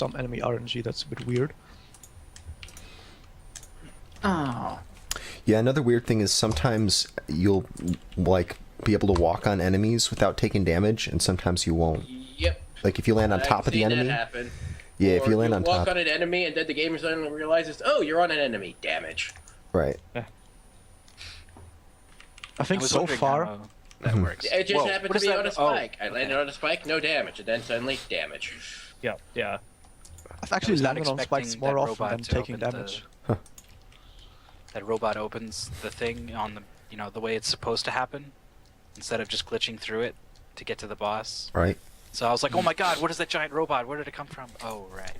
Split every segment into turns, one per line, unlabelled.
some enemy RNG that's a bit weird.
Oh.
Yeah, another weird thing is sometimes you'll, like, be able to walk on enemies without taking damage, and sometimes you won't.
Yep.
Like, if you land on top of the enemy...
That happen.
Yeah,
or
if you land on top...
walk on an enemy, and then the game suddenly realizes, oh, you're on an enemy. Damage.
Right.
I think so far...
that works.
It just
Whoa,
happened
what
to be
is
on a
that?
spike.
Oh,
I landed on a spike, no damage, and then suddenly, damage.
Yeah, yeah.
I've actually
was not
landed on spikes
expecting
more
that
often
robot
than
to
taking
open
damage.
That robot opens the thing on the, you know, the way it's supposed to happen, instead of just glitching through it to get to the boss.
Right.
So I was like, oh my god, what is that giant robot? Where did it come from? Oh, right.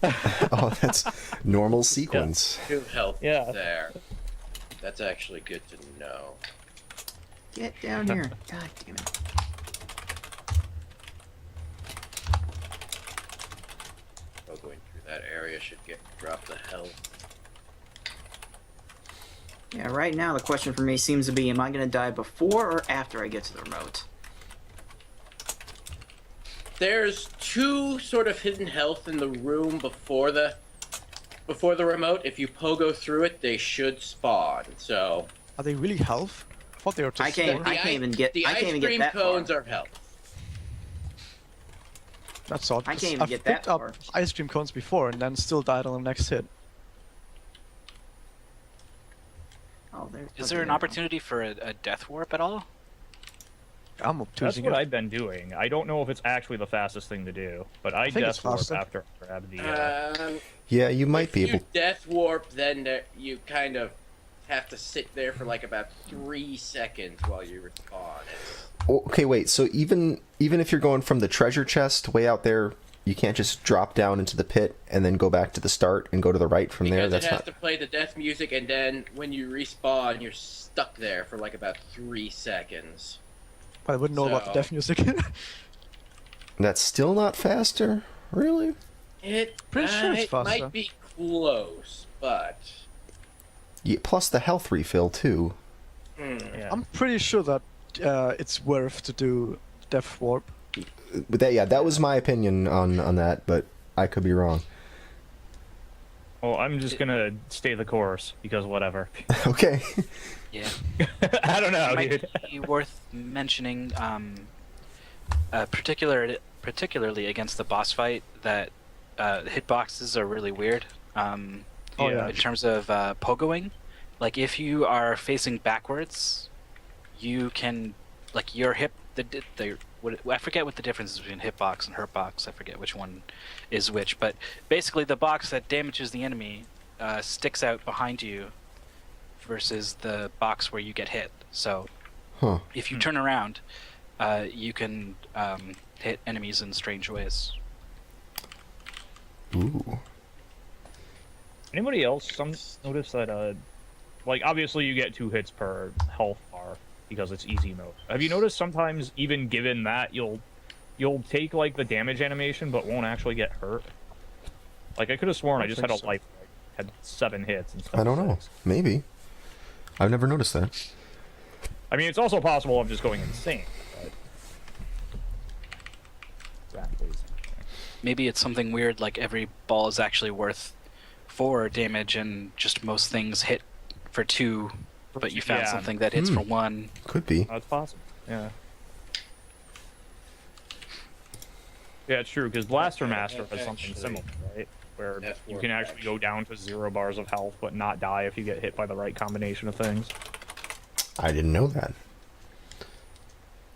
Oh, that's normal sequence.
2 health
Yeah.
there. That's actually good to know.
Get down here. God damn it.
Oh, going through that area should drop the health.
Yeah, right now the question for me seems to be, am I going to die before or after I get to the remote?
There's 2 sort of hidden health in the room before the remote. If you pogo through it, they should spawn. So
Are they really health? I thought they were just...
I can't even get.
the
I can't
ice
even get
cream
that
cones
far.
are health.
That's odd.
I can't
'cause
even
I've
get
picked
that
up
far.
ice cream cones before and then still died on the next hit.
Oh, there.
Is there an opportunity for a death warp at all?
I'm
That's
choosing
what
it.
I've been doing. I don't know if it's actually the fastest thing to do, but I
think it's
death warp
faster.
after I grab the...
Yeah, you might be
If you
able...
death warp, then you kind of have to sit there for like about 3 seconds while you respawn.
Okay, wait, so even if you're going from the treasure chest way out there, you can't just drop down into the pit and then go back to the start and go to the right from there?
Because
That's
it has
not...
to play the death music, and then when you respawn, you're stuck there for like about 3 seconds.
I wouldn't know about the
So-
death music.
That's still not faster? Really?
Pretty sure it's
it
faster.
might be close, but
Yeah, plus the health refill, too.
Yeah.
I'm pretty sure that it's worth to do death warp.
But that was my opinion on that, but I could be wrong.
Well, I'm just gonna stay the course, because whatever.
Okay.
Yeah.
I don't know,
It
dude.
might be worth mentioning, particularly against the boss fight, that hitboxes are really weird.
Oh, yeah.
In terms of pogoing, like if you are facing backwards, you can, like your hip, I forget what the difference is between hitbox and hurtbox. I forget which one is which, but basically the box that damages the enemy sticks out behind you versus the box where you get hit. So if you turn around, you can hit enemies in strange ways.
Ooh.
Anybody else notice that, like, obviously you get 2 hits per health bar because it's easy mode. Have you noticed sometimes, even given that, you'll take, like, the damage animation but won't actually get hurt? Like, I could have sworn I just had a life, had 7 hits instead
I don't
of
know.
6.
Maybe. I've never noticed that.
I mean, it's also possible I'm just going insane, but... Exactly.
Maybe it's something weird, like every ball is actually worth 4 damage and just most things hit for 2, but you found
Yeah.
something that hits for 1.
Could be.
That's possible, yeah. Yeah, it's true, because Blaster Master has something similar, right? Where
That's
you
worth
can actually go down to 0 bars of health, but not die if you get hit by the right combination of things.
I didn't know that.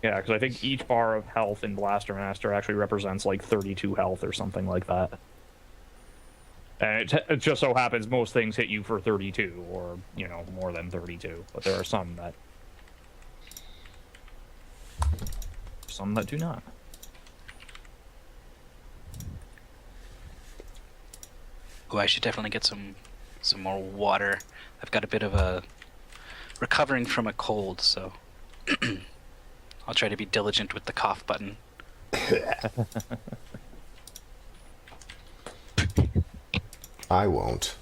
Yeah, because I think each bar of health in Blaster Master actually represents like 32 health or something like that. And it just so happens most things hit you for 32, or, you know, more than 32. But there are some that do not.
Oh, I should definitely get some more water. I've got a bit of a recovering from a cold, so I'll try to be diligent with the cough button.
I won't.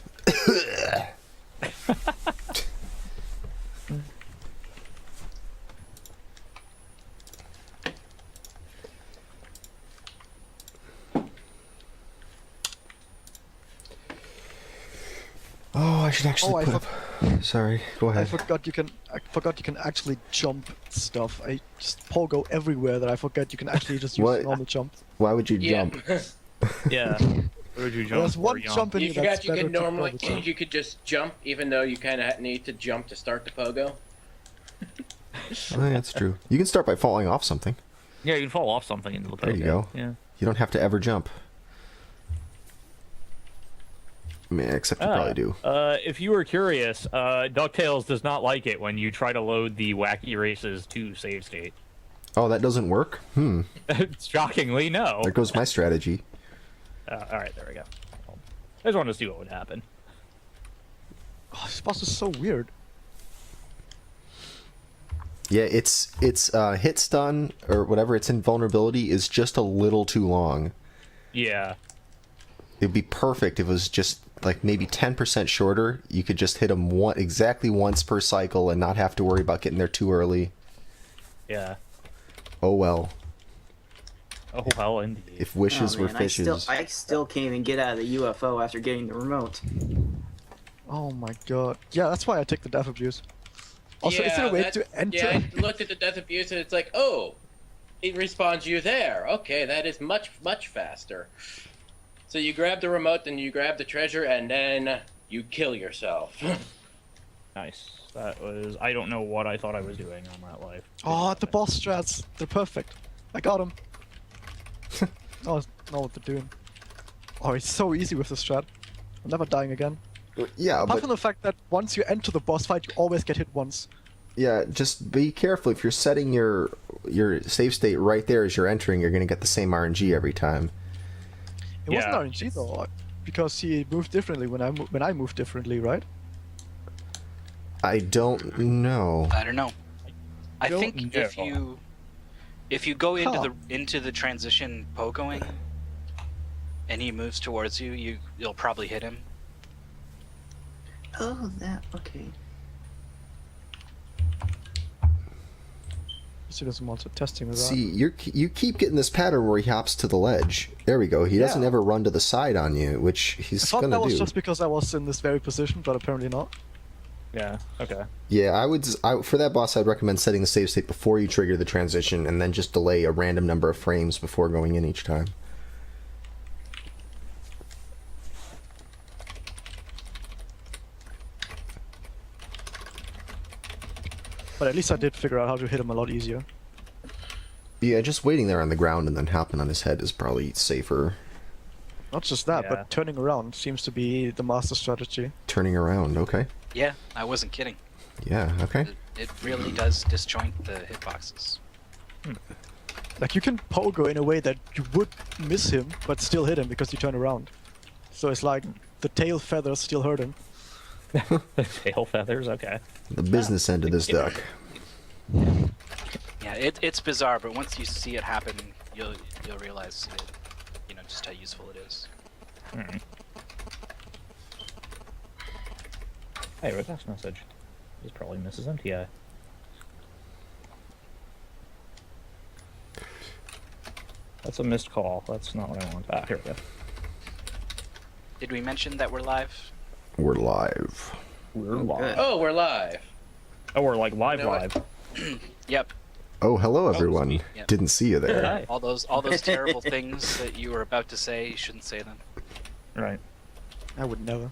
Oh, I should actually
Oh, I
put up. Sorry, go
I
ahead.
forgot you can. I forgot you can actually jump stuff. I just pogo everywhere that I forget you can actually just use
What?
normal jump.
Why would you
Yeah.
jump?
Yeah. Where would you jump?
There's one
for,
jump in
You
you that's
forgot you
better
could
to
normally
pogo jump.
you could just jump even though you kind of need to jump to start the pogo.
Oh, yeah, that's true. You can start by falling off something.
Yeah, you can fall off something into the pogo.
There you go.
Yeah.
You don't have to ever jump. I mean, except you probably do.
If you were curious, DuckTales does not like it when you try to load the Wacky Races to save state.
Oh, that doesn't work?
Shockingly, no.
There goes my strategy.
Alright, there we go. I just wanted to see what would happen.
Oh, this boss is so weird.
Yeah, it's hit stun or whatever its invulnerability is just a little too long.
Yeah.
It'd be perfect if it was just like maybe 10% shorter. You could just hit them exactly once per cycle and not have to worry about getting there too early.
Yeah.
Oh well.
Oh, well, indeed.
If wishes were
man,
fishes.
I still can't even get out of the UFO after getting the remote.
Oh my god. Yeah, that's why I take the death abuse. Also, is there a way to enter?
Yeah, I looked at the death abuse and it's like, oh, it respawns you there. Okay, that is much, much faster. So you grab the remote, then you grab the treasure, and then you kill yourself.
Nice. That was... I don't know what I thought I was doing on that life.
Oh, the boss strats. They're perfect. I got him. Oh, I know what they're doing. Oh, it's so easy with the strat. I'm never dying again.
Yeah,
Apart
but
from the fact that once you enter the boss fight, you always get hit once.
yeah, just be careful. If you're setting your save state right there as you're entering, you're gonna get the same RNG every time.
It
Yeah.
wasn't RNG though, because he moved differently when I moved differently, right?
I don't know.
I don't know. I
Don't
think
know.
if you go into
Huh.
into the transition pogoing and he moves towards you, you'll probably hit him.
Oh, that okay.
See, there's some also testing with that.
See, you keep getting this pattern where he hops to the ledge. There we go. He doesn't
Yeah.
ever run to the side on you, which
I
he's
thought
gonna
that was
do.
just because I was in this very position, but apparently not.
Yeah, okay.
Yeah, for that boss, I'd recommend setting the save state before you trigger the transition, and then just delay a random number of frames before going in each time.
But at least I did figure out how to hit him a lot easier.
Yeah, just waiting there on the ground and then hopping on his head is probably safer.
Not just that,
Yeah.
but turning around seems to be the master strategy.
Turning around, okay.
Yeah, I wasn't kidding.
Yeah, okay.
It really does disjoint the hitboxes.
Like, you can pogo in a way that you would miss him, but still hit him because you turn around. So it's like the tail feathers still hurt him.
The tail feathers, okay.
The business end of this duck.
Yeah, it's bizarre, but once you see it happen, you'll realize it, just how useful it is.
Hmm. Hey, request message. This is probably Mrs. Emptyeye. That's a missed call. That's not what I want. Ah, here we go.
Did we mention that we're live?
We're live.
We're
Oh,
live.
good.
Oh, we're live.
Oh, we're like live
You know what?
live.
Yep.
Oh, hello everyone.
sweet, yeah.
Didn't see you there.
Hi.
All those terrible things that you were about to say, you shouldn't say them.
Right.
I would never.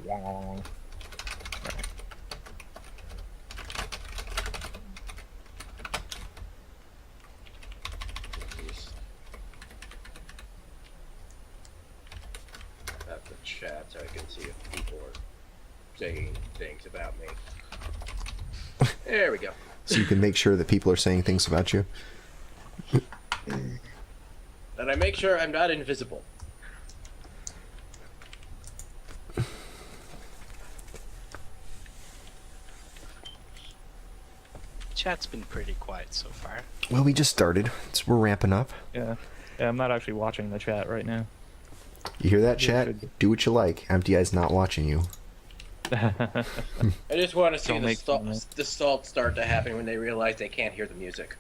Wong.
At the chat so I can see if people are saying things about me. There we go.
So you can make sure that people are saying things about you.
And I make sure I'm not invisible.
Chat's been pretty quiet so far.
Well, we just started. We're ramping up.
Yeah. Yeah, I'm not actually watching the chat right now.
You hear that, chat? Do what you like. Emptyeye's not watching you.
I just want to see
Don't make fun of
the salt start to happen when they realize they can't hear the music.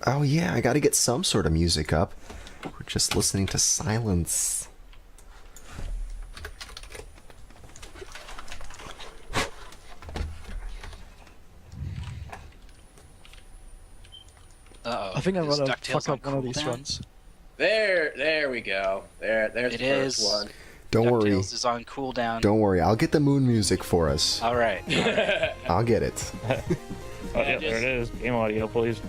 Oh yeah, I gotta get some sort of music up. We're just listening to silence.
Uh-oh.
I think I'm
Is
gonna
DuckTales
fuck up
on
one of these
cooldown?
runs.
There we go. There's
It
the first
is.
one.
Don't worry.
DuckTales is on cooldown.
Don't worry. I'll get the moon music for us.
All right.
I'll get it.
Oh, yeah, there it is. Game audio, please.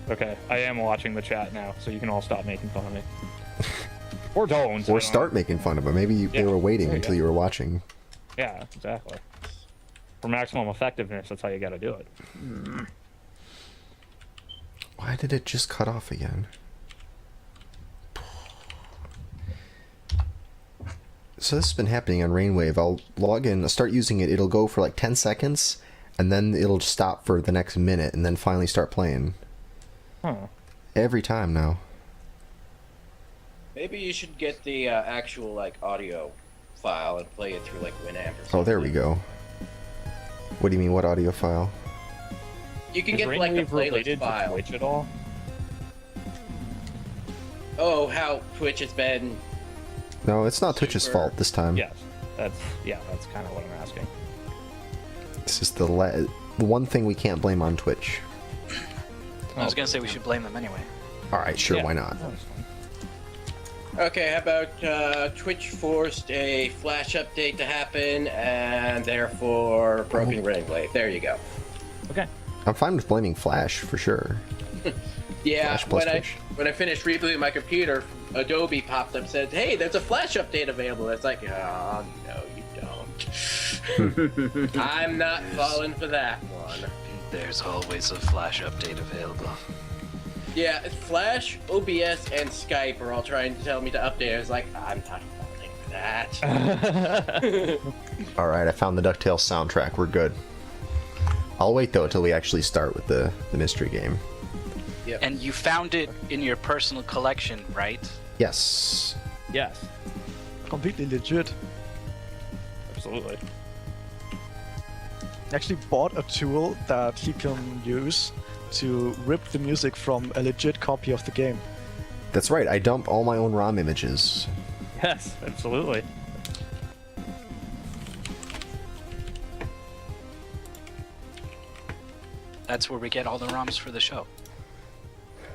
Okay, I am watching the chat now, so you can all stop making fun of me. Or don't.
Or start making fun of it. Maybe they
Yeah,
were waiting
there you
until
go.
you were watching.
Yeah, exactly. For maximum effectiveness, that's how you gotta do it.
Why did it just cut off again? So this has been happening on Rainwave. I'll log in, I'll start using it, it'll go for like 10 seconds, and then it'll stop for the next minute, and then finally start playing.
Huh.
Every time now.
Maybe you should get the actual like audio file and play it through like Winamp or something.
Oh, there we go. What do you mean, what audio file?
You can
Is
get like the
Rainwave
playlist
related to
file.
Twitch at all?
Oh, how Twitch has been.
No, it's not Twitch's
Super.
fault this time.
Yes. That's kind of what I'm asking.
It's just the one thing we can't blame on Twitch.
I was gonna say we should blame them anyway.
Alright, sure,
Yeah.
why not?
That's fine.
Okay, how about Twitch forced a Flash update to happen and therefore broken Rainwave? There you go.
Okay.
I'm fine with blaming Flash, for sure.
Yeah,
Flash plus Twitch.
when I finished rebooting my computer, Adobe popped up and said, "Hey, there's a Flash update available." It's like, oh no, you don't. I'm not falling for that one.
There's always a Flash update available.
Yeah, Flash, OBS, and Skype are all trying to tell me to update. I was like, I'm not falling for that.
Alright, I found the DuckTales soundtrack. We're good. I'll wait, though, until we actually start with the mystery game.
And you found it in your personal collection, right?
Yes.
Yes.
Completely legit.
Absolutely.
Actually bought a tool that he can use to rip the music from a legit copy of the game.
That's right, I dump all my own ROM images.
Yes, absolutely.
That's where we get all the ROMs for the show.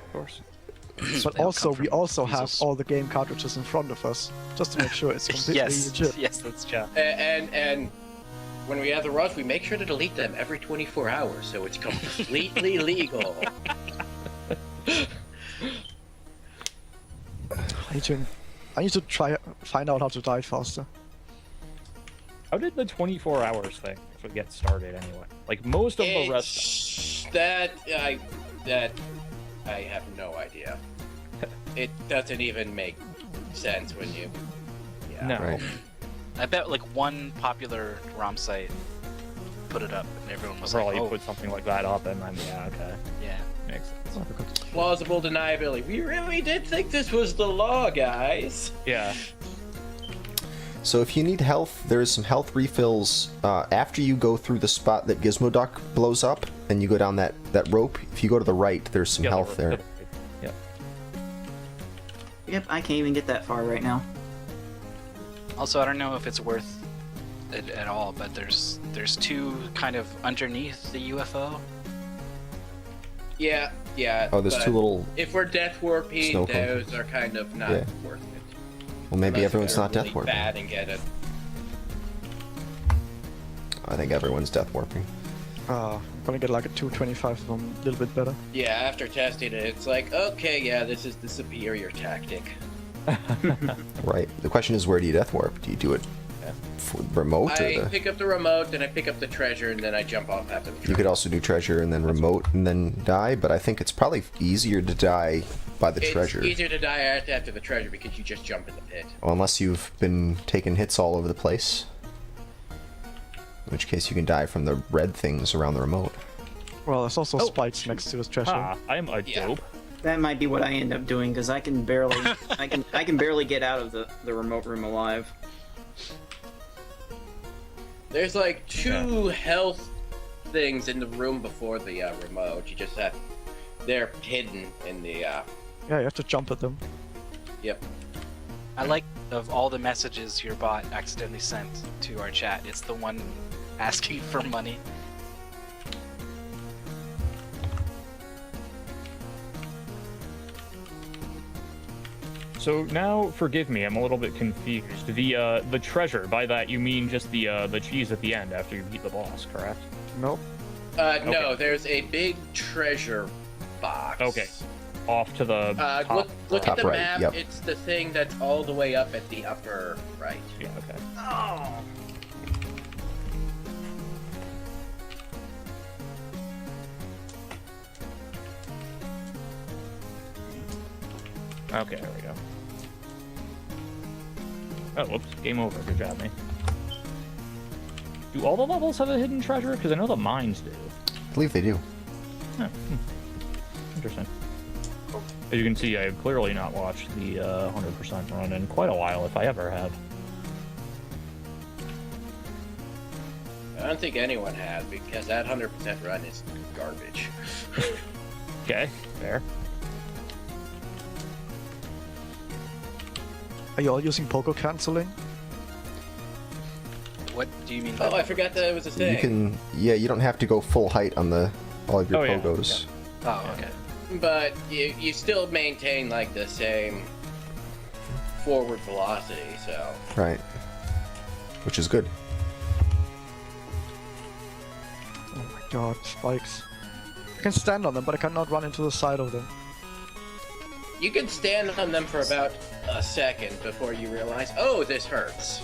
Of course.
But
They all
also,
come
we
from
also have
Feasels.
all the game cartridges in front of us, just to make sure it's completely
Yes,
legit.
yes, that's true.
And when we have the ROMs, we make sure to delete them every 24 hours, so it's completely legal.
I need to find out how to die faster.
How did the 24 hours thing actually get started anyway? Like most of the rest.
It's that I have no idea. It doesn't even make sense when you. Yeah.
No.
Right.
I bet like one popular ROM site put it up, and everyone was
Probably
like, "Oh,
put something like that up, and then yeah, okay,
yeah."
makes sense.
Plausible deniability. We really did think this was the law, guys.
Yeah.
So if you need health, there's some health refills after you go through the spot that Gizmo Duck blows up, and you go down that rope. If you go to the right, there's some
Yeah,
health there.
Yep.
Yep, I can't even get that far right now.
Also, I don't know if it's worth it at all, but there's two kind of underneath the UFO.
Yeah.
Oh, there's
but
two little...
If we're death warping,
snow cones.
those are kind of not
Yeah.
worth it.
Well, maybe
Unless
everyone's
they're
not death
really
warping.
bad and get it.
I think everyone's death warping.
I'm gonna get like a 225 from a little bit better.
Yeah, after testing it, it's like, okay, yeah, this is the superior tactic.
Right. The question is, where do you death warp? Do you do it for remote, or
I
the...
pick up the remote, then I pick up the treasure, and then I jump off after the treasure.
You could also do treasure and then remote and then die, but I think it's probably easier to die by the treasure.
It's easier to die after the treasure because you just jump in the pit.
Well, unless you've been taking hits all over the place. In which case you can die from the red things around the remote.
Well, there's also
Oh,
spikes next to his treasure.
Ah, I'm a
Yeah.
dope.
That might be what I end up doing because I can barely, I can barely get out of the remote room alive.
There's like two health things in the room before the remote. You just have they're hidden in the.
Yeah, you have to jump at them.
Yep.
I like of all the messages your bot accidentally sent to our chat, it's the one asking for money.
So now, forgive me, I'm a little bit confused. The treasure, by that you mean just the cheese at the end after you beat the boss, correct?
Nope.
No, there's a big treasure box.
Okay. Off to the top.
Look
Top
at the
right,
map.
yep.
It's the thing that's all the way up at the upper right.
Yeah, okay.
Oh.
Okay, there we go. Oh, whoops. Game over. Good job, mate. Do all the levels have a hidden treasure? Because I know the mines do.
I believe they do.
Oh, interesting. As you can see, I have clearly not watched the 100% run in quite a while, if I ever have.
I don't think anyone has because that 100% run is garbage.
Okay, fair.
Are you all using pogo canceling?
What do you mean?
Oh, I forgot that it was a thing.
You can, yeah, you don't have to go full height on all of your
Oh, yeah.
pogos.
Oh, okay.
But you still maintain like the same forward velocity, so.
Right. Which is good.
Oh my god, spikes. I can stand on them, but I cannot run into the side of them.
You can stand on them for about a second before you realize, oh, this hurts.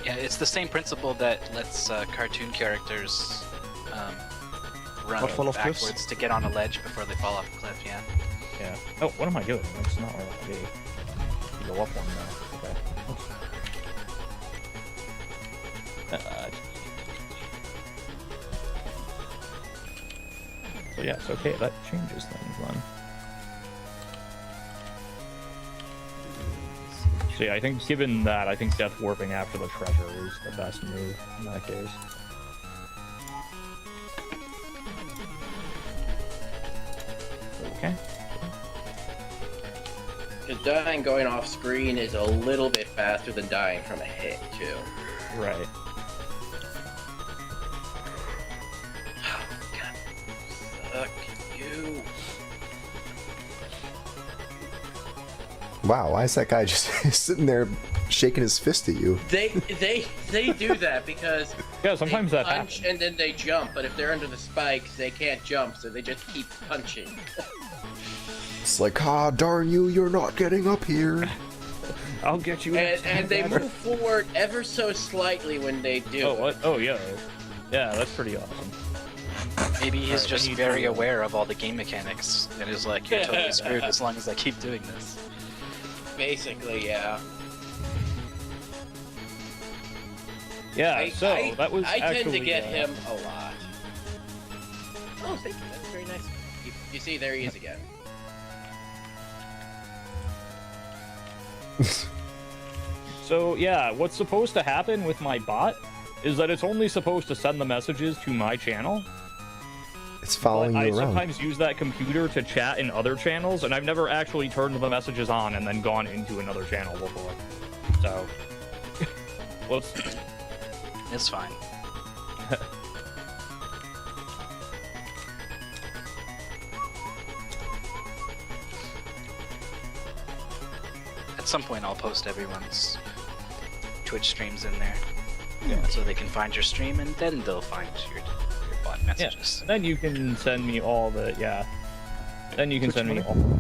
Yeah, it's the same principle that lets cartoon characters run
Not full of cliffs?
backwards to get on a ledge before they fall off a cliff, yeah.
Yeah. Oh, what am I doing? That's not where I want to be. You go up one now. Okay. So yes, okay, that changes things then. So yeah, I think given that, I think death warping after the treasure is the best move in that case. Okay.
Because dying going off screen is a little bit faster than dying from a hit, too.
Right.
Fuck you.
Wow, why is that guy just sitting there shaking his fist at you?
They do that because
Yeah, sometimes
they
that
punch
happens.
and then they jump, but if they're under the spikes, they can't jump, so they just keep punching.
It's like, ah, darn you, you're not getting up here.
I'll get you. next time,
And they
Badger.
move forward ever so slightly when they do.
Oh, what? Oh, yeah. Yeah, that's pretty awesome.
Maybe he's
Alright, I
just
need
very
to-
aware of all the game mechanics and is like, you're totally screwed as long as I keep doing this.
Basically, yeah.
Yeah, so that was
I
actually...
tend to get him a lot. Oh, thank you. That's very nice. You see, there he is again.
So, yeah, what's supposed to happen with my bot is that it's only supposed to send the messages to my channel.
It's following
But I
you around.
sometimes use that computer to chat in other channels, and I've never actually turned the messages on and then gone into another channel before. So, whoops.
It's fine. At some point, I'll post everyone's Twitch streams in there, so they can find your stream, and then they'll find your bot messages.
Yeah. Then you can send me all the Then you can
Twitch
send me
money?
all.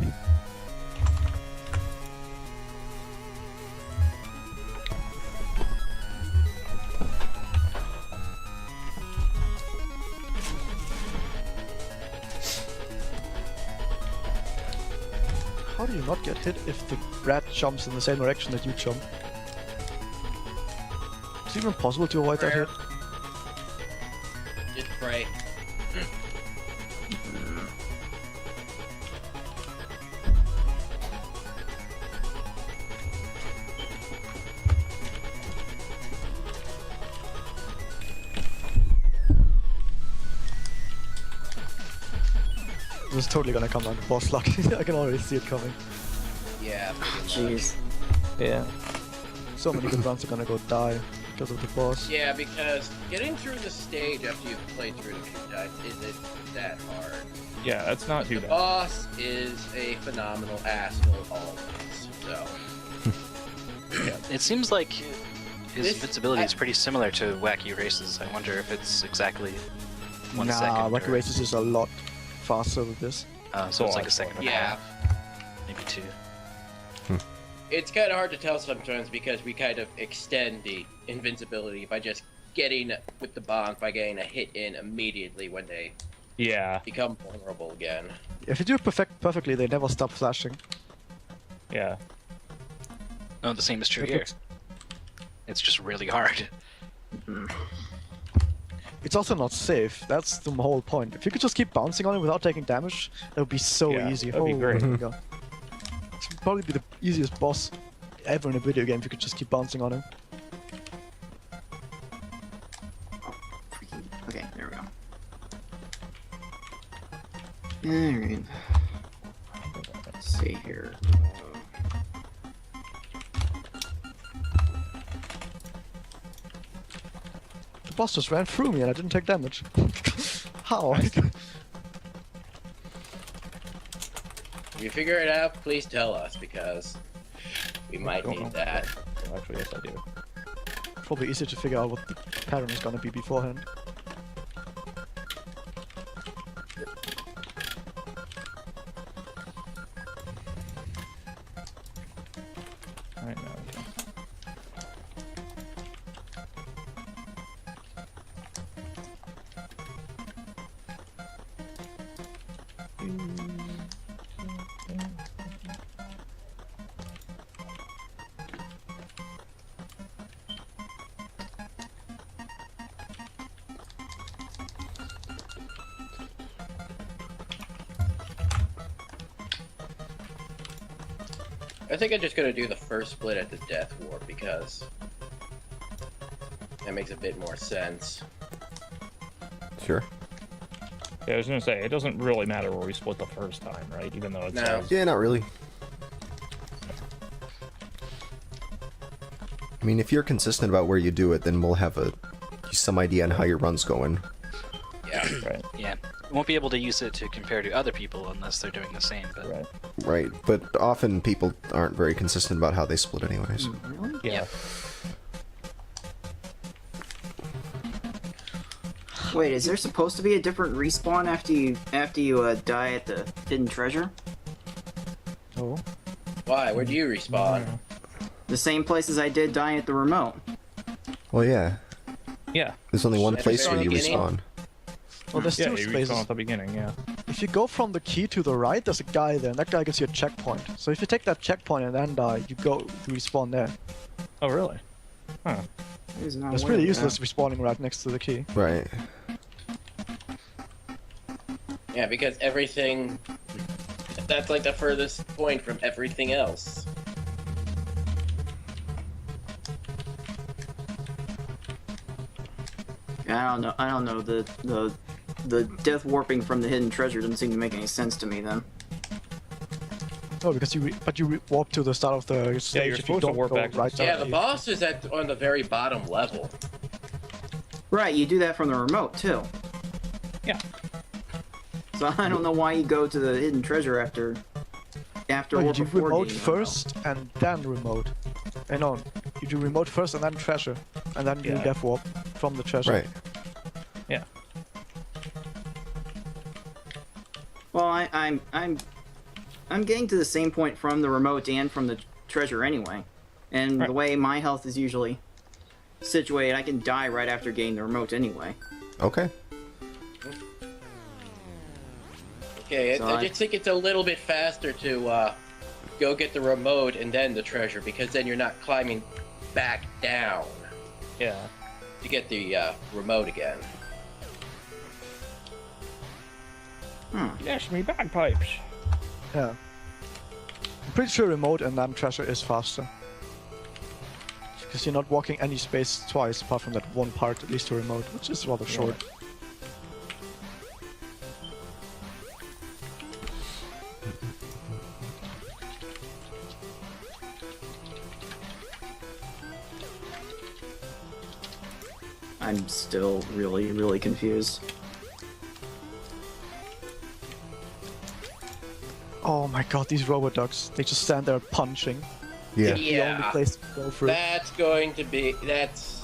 How do you not get hit if the rat jumps in the same direction that you jump? Is it even possible to avoid that hit?
Just pray.
This is totally gonna come down to boss luck. I can already see it coming.
Yeah.
Jeez.
Yeah.
So many good runs are gonna go die because of the boss.
Yeah, because getting through the stage after you've played through it a few times isn't that hard.
Yeah, that's not too
The
bad.
boss is a phenomenal asshole always. So
It seems like his
This-
invincibility
I-
is pretty similar to Wacky Races. I wonder if it's exactly 1
Nah,
second.
Wacky
or-
Races is a lot faster with this.
So it's
Oh,
like a second and a
yeah,
half, maybe 2.
it's kind of hard to tell sometimes because we kind of extend the invincibility by just getting with the bonk by getting a hit in immediately when they
Yeah.
become vulnerable again.
If you do it perfectly, they never stop flashing.
Yeah.
No, the same is true
It
here.
looks-
It's just really hard.
It's also not safe. That's the whole point. If you could just keep bouncing on it without taking damage, that would be so
Yeah,
easy.
that'd be great.
my God. This would probably be the easiest boss ever in a video game if you could just keep bouncing on him.
Freaking. Okay, there we go. Alright. Let's see here.
The boss just ran through me and I didn't take damage. How?
If you figure it out, please tell us because we might
don't know.
need that.
Well, actually, yes, I do.
Probably easier to figure out what the pattern is gonna be beforehand.
Right now. Okay.
I think I'm just gonna do the first split at the Death Warp because that makes a bit more sense.
Sure.
Yeah, I was gonna say, it doesn't really matter where we split the first time, right? Even though it's
No.
Yeah, not really. I mean, if you're consistent about where you do it, then we'll have some idea on how your run's going.
Yeah.
right,
Yeah. We won't be able to use it to compare to other people unless they're doing the same, but
right.
Right, but often people aren't very consistent about how they split anyways.
Really?
Yeah.
Wait, is there supposed to be a different respawn after you die at the hidden treasure?
Oh.
Why? Where do you respawn?
The same place as I did dying at the remote.
Well, yeah.
Yeah.
There's only one
At the
place where you
beginning?
respawn.
Well, there's
Yeah,
two
you respawn
spaces.
at the beginning, yeah.
If you go from the key to the right, there's a guy there, and that guy gives you a checkpoint. So if you take that checkpoint and then die, you respawn there.
Oh, really? Huh.
It's not
It's
aware
pretty
of that.
useless respawning right next to the key.
Right.
Yeah, because everything. That's like the furthest point from everything else.
I don't know. The death warping from the hidden treasure doesn't seem to make any sense to me then.
Oh, because you warp to the start of the stage
you're
if you
supposed to
don't
warp
go
back to the
right
start.
Yeah,
down
the
key.
boss is on the very bottom level.
Right, you do that from the remote too.
Yeah.
So I don't know why you go to the hidden treasure after
No, you
or
do
before
remote
getting
first and then remote. No, you do remote first and then treasure, and then you
Yeah.
death warp from the treasure.
Right.
Yeah.
Well, I'm getting to the same point from the remote and from the treasure anyway. And
Right.
the way my health is usually situated, I can die right after getting the remote anyway.
Okay.
Okay,
So
I
I-
just think it's a little bit faster to go get the remote and then the treasure because then you're not climbing back down
Yeah.
to get the remote again.
Dash me bagpipes.
Yeah. I'm pretty sure remote and then treasure is faster. Because you're not walking any space twice apart from that one part, at least to remote, which is rather short.
I'm still really, really confused.
Oh my god, these robot ducks. They just stand there punching.
Yeah.
The only place to go through.
That's going to be... That's...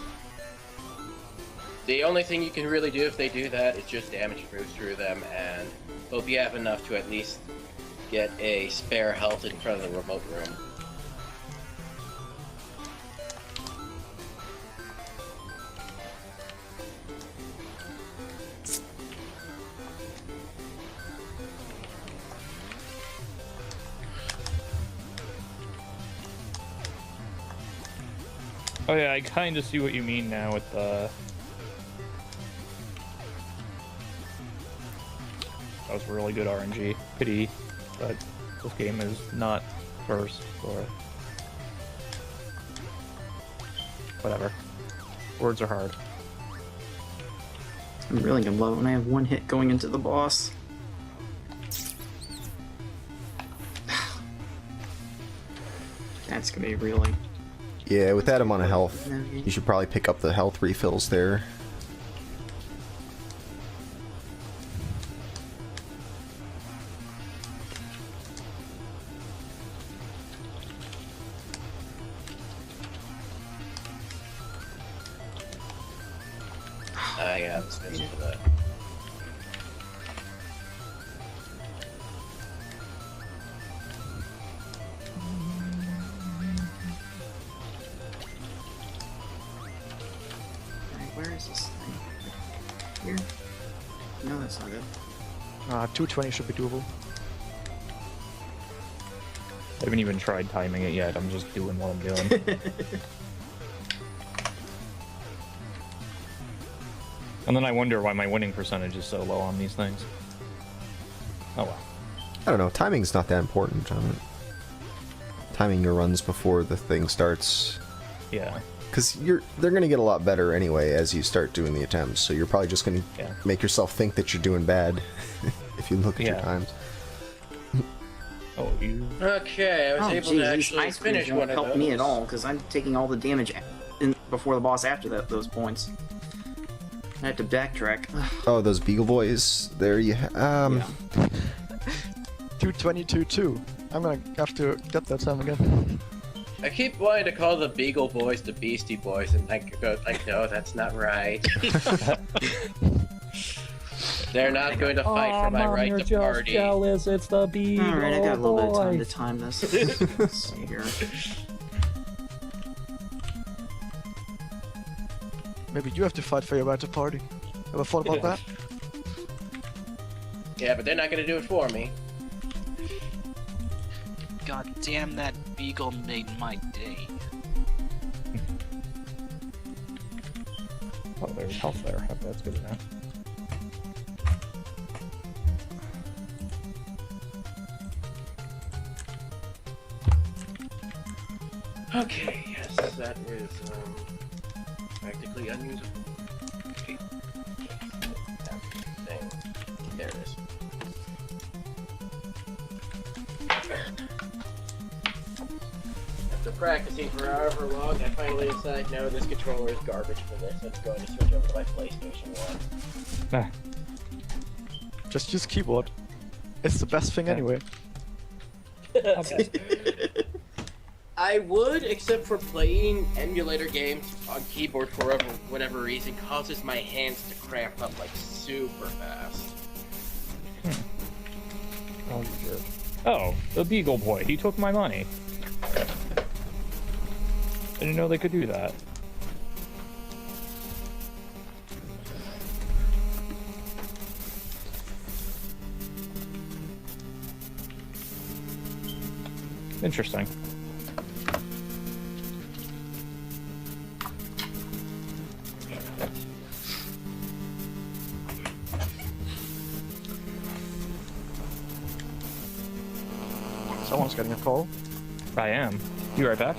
The only thing you can really do if they do that is just damage through them, and hope you have enough to at least get a spare health in front of the remote room.
Oh yeah, I kind of see what you mean now with the... That was really good RNG. Pity that this game is not first, or... Whatever. Words are hard.
I'm really gonna love it when I have one hit going into the boss. That's gonna be really...
Yeah, with that amount of health, you should probably pick up the health refills there.
I got this for that.
Where is this thing? Here? No, that's not it.
220 should be doable.
I haven't even tried timing it yet, I'm just doing what I'm doing. And then I wonder why my winning percentage is so low on these things. Oh well.
I don't know, timing's not that important, John. Timing your runs before the thing starts.
Yeah.
Because they're going to get a lot better anyway as you start doing the attempts, so you're probably just going to make yourself think that you're doing bad if you look at your times.
Oh, you...
Okay, I was able to actually finish one of those.
Help me at all, because I'm taking all the damage before the boss after those points. I have to backtrack.
Oh, those Beagle Boys. There you
Yeah. 222-2. I'm gonna have to get that time again.
I keep wanting to call the Beagle Boys the Beastie Boys, and I go like, no, that's not right. They're not going to fight for my right to party.
Jealous. It's the Beagle
Alright, I got a little bit of time to
Boys.
time this. Let's see here.
Maybe you have to fight for your right to party. Ever thought about that?
Yeah, but they're not going to do it for me.
God damn, that beagle made my day.
Oh, there's health there. Hope that's good enough.
Okay, yes, that is practically unusable. Okay. Thing. There it is. After practicing for however long, I finally decided, no, this controller is garbage for this. I'm going to switch over to my PlayStation 1.
Ah,
Just use keyboard. It's the best thing anyway.
I would, except for playing emulator games on keyboard for whatever reason, causes my hands to cramp up like super fast.
oh, you jerk. Oh, the Beagle Boy. He took my money. I didn't know they could do that. Interesting.
Someone's getting a call.
I am. You right back?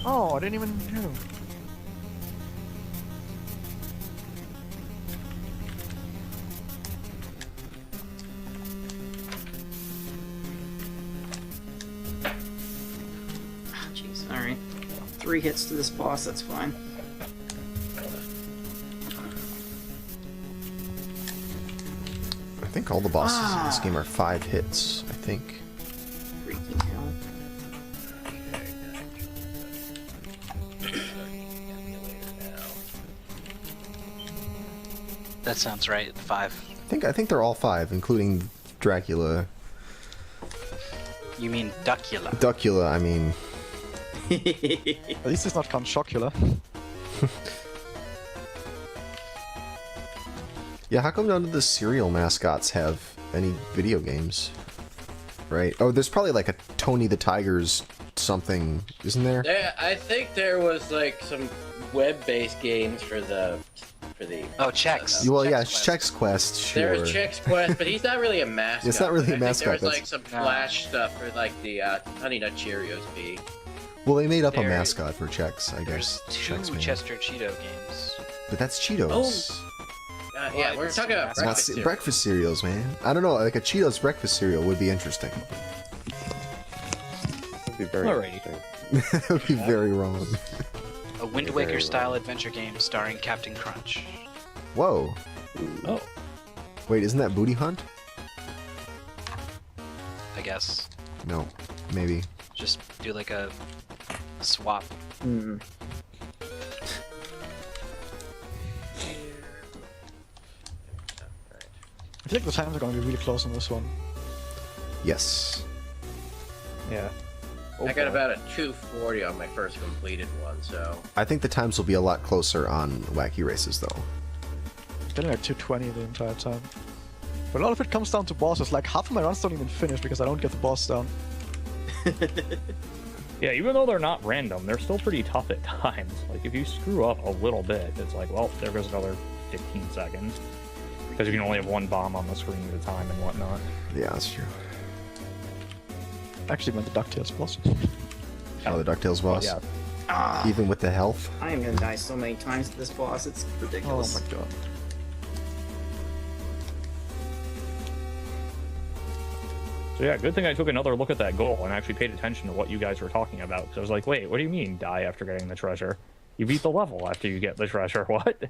Oh, I didn't even know.
3 hits to this boss, that's fine.
I think all the bosses in this game are 5 hits. I think.
Freaking hell.
That sounds right. 5.
I think they're all 5, including Dracula.
You mean Duckula?
Duckula, I mean.
At least it's not Count Chocula.
Yeah, how come none of the cereal mascots have any video games? Right? Oh, there's probably like a Tony the Tiger's something, isn't there?
I think there was like some web-based games for the.
Oh, Chex.
Well, yeah,
Chex
Chex Quest, sure.
There's Chex Quest, but he's not really a mascot.
It's not really a
I
mascot,
think there was
that's-
like some Flash stuff for like the Honey Nut Cheerios be.
Well, they made up a
There-
mascot for Chex, I
There's
guess.
2
Chex Man.
Chester Cheeto games.
But that's Cheetos.
Yeah, we're talking about
Not
breakfast
ce-
cereal.
breakfast cereals, man. I don't know, like a Cheetos breakfast cereal would be interesting.
It'd be very
Alrighty.
interesting.
That would be very wrong.
A Wind Waker style adventure game starring Captain Crunch.
Whoa.
Oh.
Wait, isn't that Booty Hunt?
I guess.
No, maybe.
Just do like a swap.
Hmm.
I think the times are going to be really close on this one.
Yes.
Yeah.
I got about a 240 on my first completed one, so.
I think the times will be a lot closer on Wacky Races, though.
Getting like 220 the entire time. But a lot of it comes down to bosses. Like half of my runs don't even finish because I don't get the boss down.
Yeah, even though they're not random, they're still pretty tough at times. Like, if you screw up a little bit, it's like, well, there goes another 15 seconds. Because you can only have one bomb on the screen at a time and whatnot.
Yeah, that's true.
Actually meant the DuckTales boss.
Oh, the DuckTales boss?
Yeah.
Ah,
Even with the health?
I am gonna die so many times to this boss, it's
Oh
ridiculous.
my god.
So yeah, good thing I took another look at that goal and actually paid attention to what you guys were talking about. Because I was like, wait, what do you mean die after getting the treasure? You beat the level after you get the treasure. What?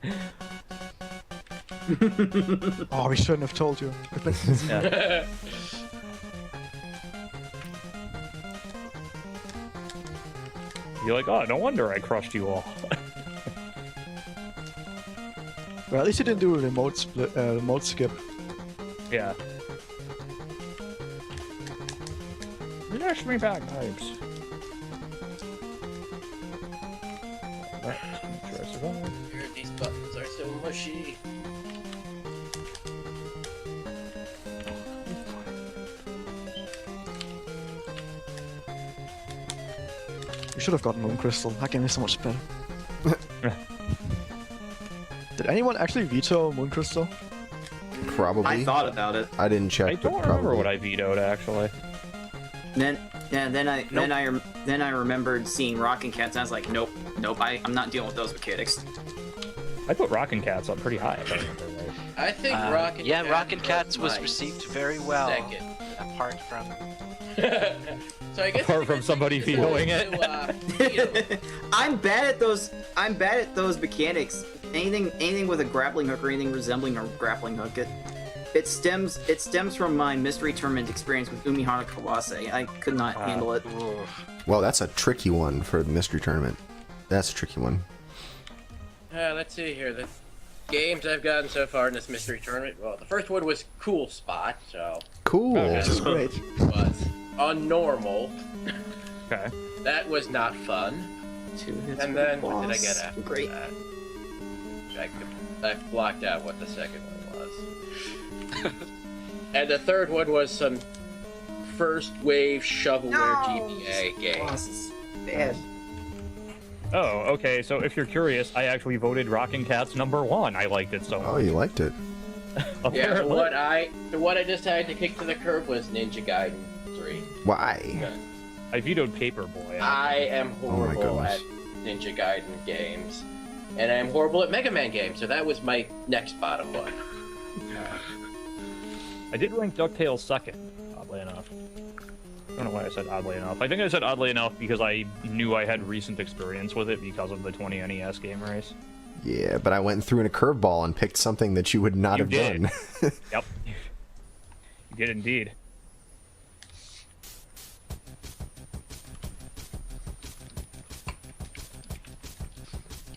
Oh, we shouldn't have told you.
Yeah. You're like, oh, no wonder I crushed you all.
Well, at least you didn't do a remote split, remote skip.
Yeah. Dash me bagpipes.
These buttons are so mushy.
You should have gotten Moon Crystal. That game is so much better. Did anyone actually veto Moon Crystal?
Probably.
I thought about it.
I didn't check,
I
but
don't
probably.
remember what I vetoed actually.
Then I remembered seeing Rockin' Cats and I was like, nope, I'm not dealing with those mechanics.
I put Rockin' Cats up pretty high, if I remember right.
I think Rockin'
Yeah,
Cats
Rockin' Cats was
my
received very well.
Second.
Apart from
So I guess
Apart from somebody vetoing it.
Veto.
I'm bad at those mechanics. Anything with a grappling hook or anything resembling a grappling hook, it stems from my mystery tournament experience with Umihara Kawase. I could not handle it.
Well, that's a tricky one for the mystery tournament. That's a tricky one.
Let's see here. The games I've gotten so far in this mystery tournament. Well, the first one was Cool Spot, so
Cool.
Okay.
That's great.
was on normal.
Okay.
That was not fun.
2 hits
And
for
then
the
what did I
boss.
get after
Great.
that? I blocked out what the second one was. And the third one was some first wave shovelware GBA game.
Boss is bad.
Oh, okay, so if you're curious, I actually voted Rockin' Cats #1. I liked it so much.
Oh, you liked it.
Yeah,
Apparently.
the one I decided to kick to the curb was Ninja Gaiden 3.
Why?
I vetoed Paperboy.
I am horrible
goodness.
at Ninja Gaiden games. And I'm horrible at Mega Man games, so that was my next bottom one.
I did rank DuckTales second, oddly enough. I don't know why I said oddly enough. I think I said oddly enough because I knew I had recent experience with it because of the 20 NES game race.
Yeah, but I went through in a curveball and picked something that you would not
You
have
did.
done.
Yep. You did indeed.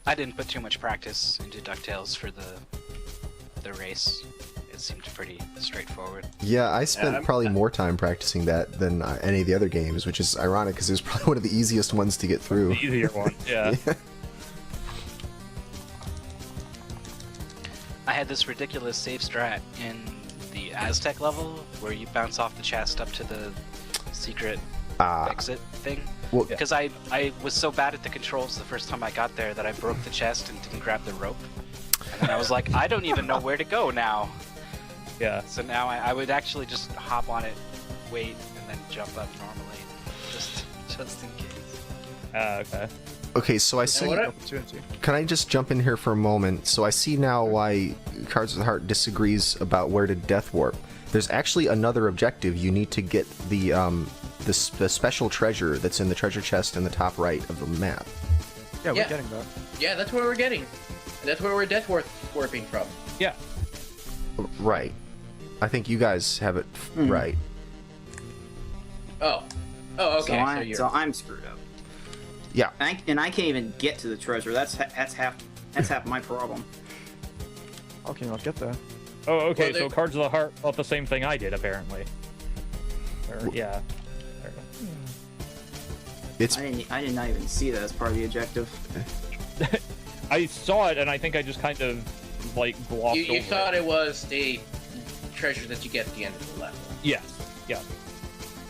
I didn't put too much practice into DuckTales for the race. It seemed pretty straightforward.
Yeah, I spent probably more time practicing that than any of the other games, which is ironic because it was probably one of the easiest ones to get through.
The easier one, yeah.
I had this ridiculous save strat in the Aztec level where you bounce off the chest up to the secret exit thing.
Well,
Because I was so bad at the controls the first time I got there that I broke the chest and didn't grab the rope. And then I was like, I don't even know where to go now.
Yeah.
So now I would actually just hop on it, wait, and then jump up normally. Just in case.
Okay.
Okay, so I see.
Opportunity.
Can I just jump in here for a moment? So I see now why Cards of the Heart disagrees about where to death warp. There's actually another objective. You need to get the special treasure that's in the treasure chest in the top right of the map.
Yeah, we're
Yeah.
getting that.
Yeah, that's where we're getting. That's where we're death warping from.
Yeah.
Right. I think you guys have it right.
Oh. Oh, okay.
So I'm screwed up.
Yeah.
And I can't even get to the treasure. That's half my problem.
How can you not get there?
Oh, okay,
Well,
so Cards of the Heart thought the same thing I did, apparently. Or, yeah.
It's
I did not even see that as part of the objective.
I saw it, and I think I just kind of, like, glossed
You
over
thought it was the treasure that you get at the end of the level.
Yes, yeah.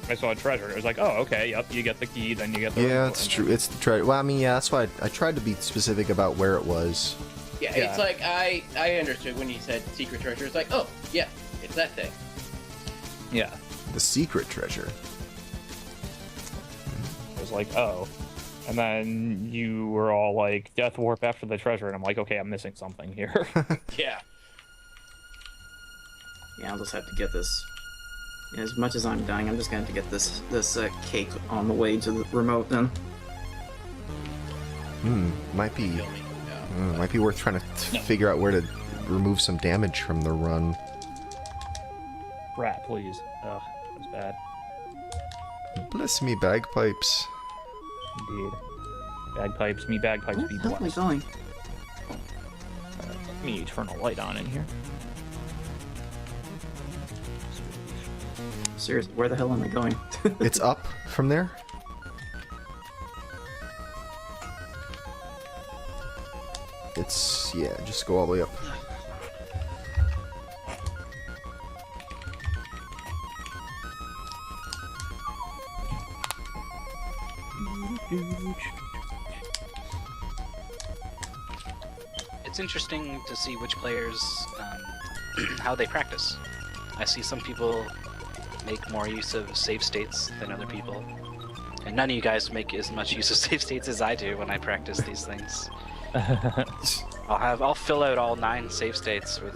I saw a treasure. It was like, oh, okay, yep, you get the key, then you get the...
yeah,
remote,
it's
and
true. It's the treasure. Well, I mean, yeah, that's why I tried to be specific about where it was.
Yeah,
Yeah.
it's like I understood when you said secret treasure. It's like, oh, yeah, it's that thing.
Yeah.
The secret treasure.
It was like, oh. And then you were all like, death warp after the treasure, and I'm like, okay, I'm missing something here.
Yeah.
Yeah, I'll just have to get this. Yeah, as much as I'm dying, I'm just gonna have to get this cake on the way to the remote then.
Might be.
Kill me. No.
Might be worth trying to figure out where to remove some damage from the run.
Rat, please. Ugh, that's bad.
Bless me, bagpipes.
Indeed. Bagpipes, me bagpipes
Where
be
the hell am I
blessed.
going?
Me turn a light on in here.
Seriously, where the hell am I going?
It's up from there. It's, yeah, just go all the way up.
It's interesting to see which players, how they practice. I see some people make more use of save states than other people. And none of you guys make as much use of save states as I do when I practice these things. I'll fill out all 9 save states with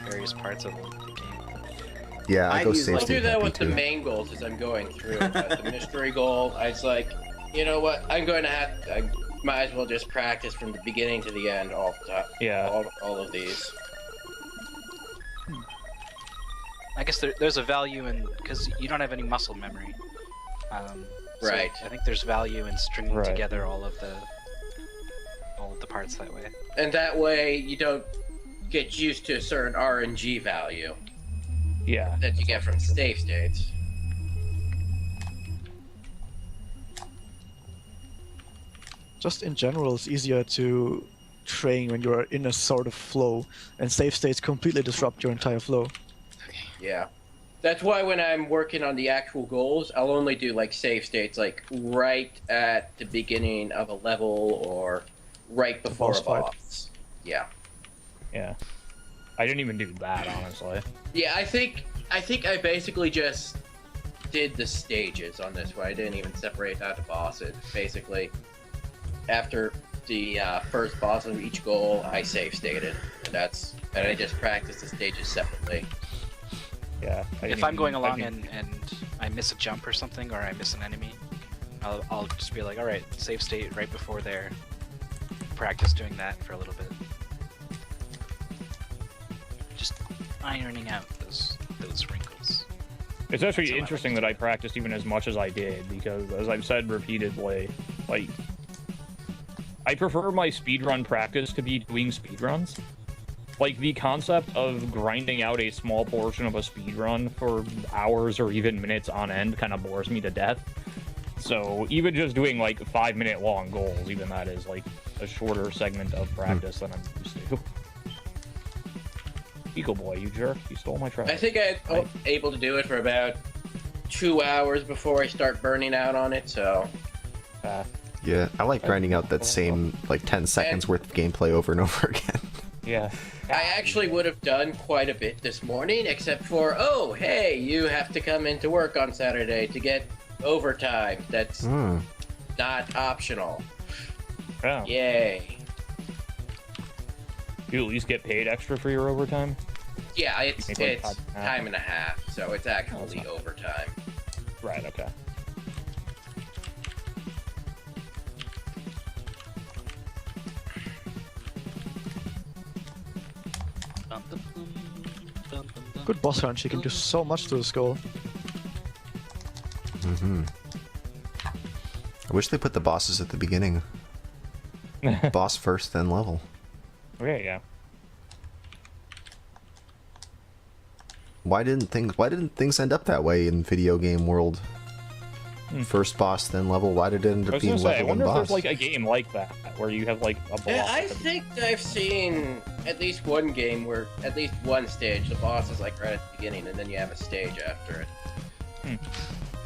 various parts of the game.
Yeah, I
I've
go
used,
save
like-
I'll do
state
that
happy
with the
too.
main goals as I'm going through. The mystery goal, I was like, you know what? I'm going to I might as well just practice from the beginning to the end all the time.
Yeah.
All of these.
I guess there's a value in, because you don't have any muscle memory. So
Right.
I think there's value in stringing
Right.
together all of the parts that way.
And that way you don't get used to a certain RNG value
Yeah.
that you get from save states.
Just in general, it's easier to train when you're in a sort of flow, and save states completely disrupt your entire flow.
Yeah. That's why when I'm working on the actual goals, I'll only do like save states like right at the beginning of a level or right before
boss
a
fight.
boss. Yeah.
Yeah. I didn't even do that, honestly.
Yeah, I think I basically just did the stages on this one. I didn't even separate out the bosses. Basically, after the first boss of each goal, I save stated. And I just practiced the stages separately.
Yeah.
If I'm going along and I miss a jump or something, or I miss an enemy, I'll just be like, all right, save state right before there. Practice doing that for a little bit. Just ironing out those wrinkles.
It's actually
So I
interesting
like
that I practiced even as much as I did, because as I've said repeatedly, like, I prefer my speedrun practice to be doing speedruns. Like, the concept of grinding out a small portion of a speedrun for hours or even minutes on end kind of bores me to death. So even just doing like 5-minute long goals, even that is like a shorter segment of practice than I'm used to. Eagle boy, you jerk! You stole my treasure.
I think I'm able to do it for about 2 hours before I start burning out on it. So
Yeah, I like grinding out that same like 10 seconds worth of gameplay over and over again.
Yeah.
I actually would have done quite a bit this morning, except for, oh, hey, you have to come into work on Saturday to get overtime. That's not optional.
Oh.
Yay.
You at least get paid extra for your overtime?
Yeah, it's
You make, like,
it's time and a half, so it's actually overtime.
Right, okay.
Good boss hunt. She can do so much to the skull.
I wish they put the bosses at the beginning. Boss first, then level.
Okay, yeah.
Why didn't things end up that way in video game world? First boss, then level. Why did it end
I
up
was
being
gonna say, I
level and
wonder if
boss?
there's like a game like that, where you have like a boss.
Yeah, I think I've seen at least one game where at least one stage the boss is like right at the beginning, and then you have a stage after it.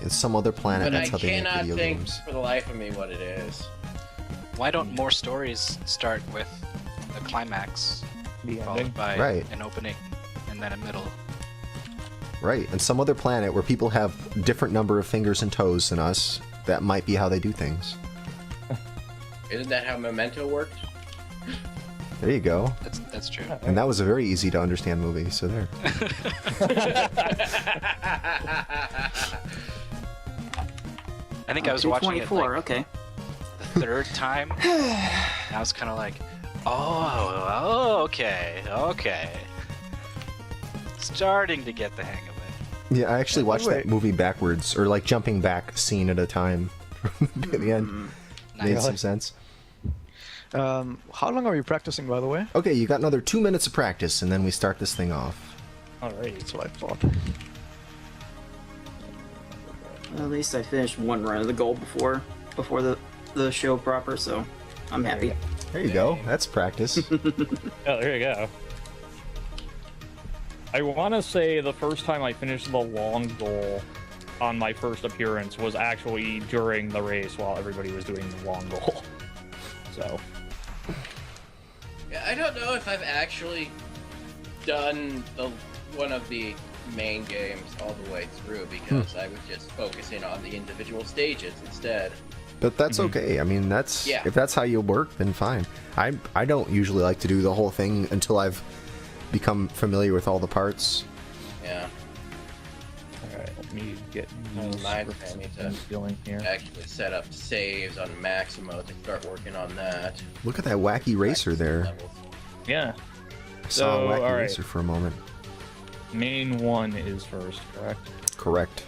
It's some other planet.
But
That's
I
how they make
cannot
video
think
games.
for the life of me what it is.
Why don't more stories start with a climax,
The ending.
followed by
Right.
an opening, and then a middle?
Right, and some other planet where people have different number of fingers and toes than us. That might be how they do things.
Isn't that how Memento worked?
There you go.
That's true.
And that was a very easy to understand movie. So there.
I think I was watching it
224,
like
okay.
the third time, and I was kind of like, oh, okay. Starting to get the hang of it.
Yeah, I actually watched that
Wait.
movie backwards, or like jumping back scene at a time. At the end, made
Nice.
some sense.
How long are you practicing, by the way?
Okay, you got another 2 minutes of practice, and then we start this thing off.
Alright.
That's what I thought.
Well, at least I finished one run of the goal before the show proper, so I'm happy.
There you go. That's practice.
Oh, there you go. I want to say the first time I finished the long goal on my first appearance was actually during the race while everybody was doing the long goal. So,
Yeah, I don't know if I've actually done one of the main games all the way through because I was just focusing on the individual stages instead.
But that's okay. I mean, that's
Yeah.
if that's how you work, then fine. I don't usually like to do the whole thing until I've become familiar with all the parts.
Yeah,
alright, let me get
I need to
feeling here.
actually set up saves on Maximo to start working on that.
Look at that wacky racer there.
Levels.
Yeah,
I saw a
So,
wacky
alright.
racer for a moment.
main one is first, correct?
Correct.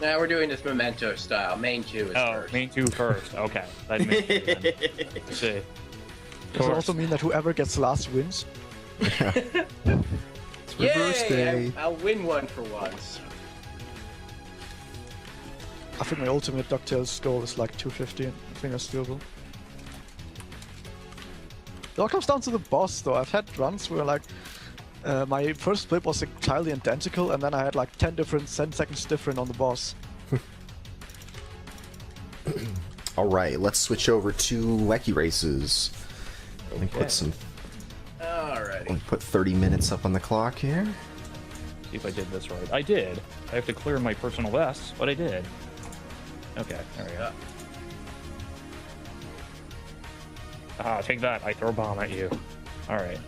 Now we're doing this Memento style. Main 2 is
Oh,
first.
main two first. Okay, that makes sense. Let's see.
Does it also mean that whoever gets last wins?
It's reverse
Yay!
day.
I'll win one for once.
I think my ultimate DuckTales goal is like 250. I think that's doable. It all comes down to the boss, though. I've had runs where like my first split was entirely identical, and then I had like 10 seconds different on the boss.
All right, let's switch over to wacky races. Let me
Okay.
put some.
Alrighty.
Let me put 30 minutes up on the clock here.
See if I did this right. I did. I have to clear my personal bests, but I did. Okay, there we go. Ah, take that. I throw a bomb at you. Alright.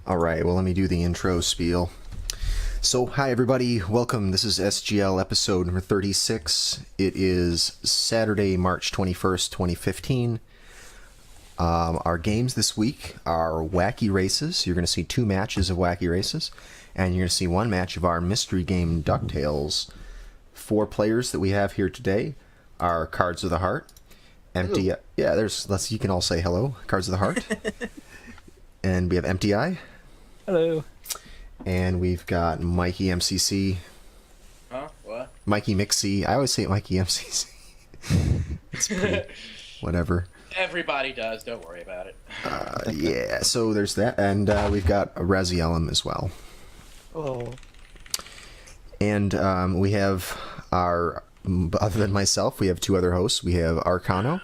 All right, well, let me do the intro spiel. So, hi everybody, welcome. This is SGL episode number 36. It is Saturday, March 21st, 2015. Our games this week are Wacky Races. You're going to see 2 matches of Wacky Races, and you're going to see 1 match of our mystery game, DuckTales. 4 players that we have here today are Cards of the Heart, Emptyeye. Yeah, you can all say hello, Cards of the Heart. And we have Emptyeye.
Hello.
And we've got Mikey MCC.
Huh? What?
Mikey Mixie. I always say Mikey MCC. It's pretty, whatever.
Everybody does. Don't worry about it.
Yeah, so there's that. And we've got Razielim as well.
Oh.
And we have our, other than myself, we have 2 other hosts. We have Arkhanno.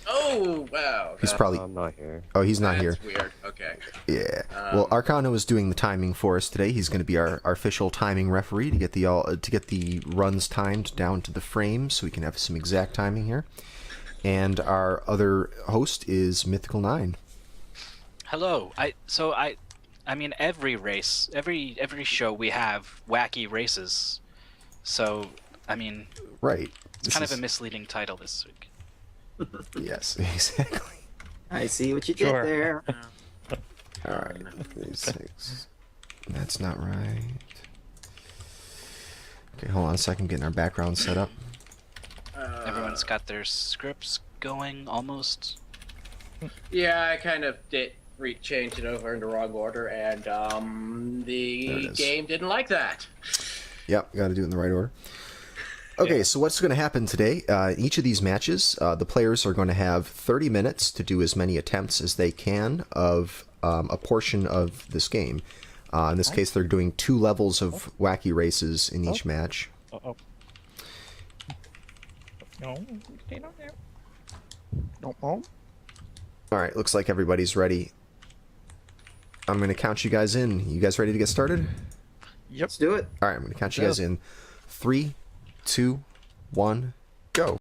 Oh, wow.
He's probably...
I'm not here.
Oh, he's not here.
That's weird. Okay.
Yeah. Well, Arkhanno is doing the timing for us today. He's going to be our official timing referee to get the runs timed down to the frame, so we can have some exact timing here. And our other host is Mythical 9.
Hello. I mean, every race, every show we have wacky races. So, I mean,
Right.
it's kind of a misleading title this week.
Yes, exactly.
I see what you
Sure.
did there.
All right. 36. That's not right. Okay, hold on a second. Getting our background set up.
Everyone's got their scripts going almost.
Yeah, I kind of did change it over in the wrong order, and
There
the
it is.
game didn't like that.
Yep, got to do it in the right order. Okay, so what's going to happen today? Each of these matches, the players are going to have 30 minutes to do as many attempts as they can of a portion of this game. In this case, they're doing 2 levels of wacky races in each match.
Uh-oh. No, stay down there.
No, no.
All right, looks like everybody's ready. I'm going to count you guys in. You guys ready to get started?
Yep.
Let's do it.
All right, I'm going to count you guys in. 3, 2, 1, go.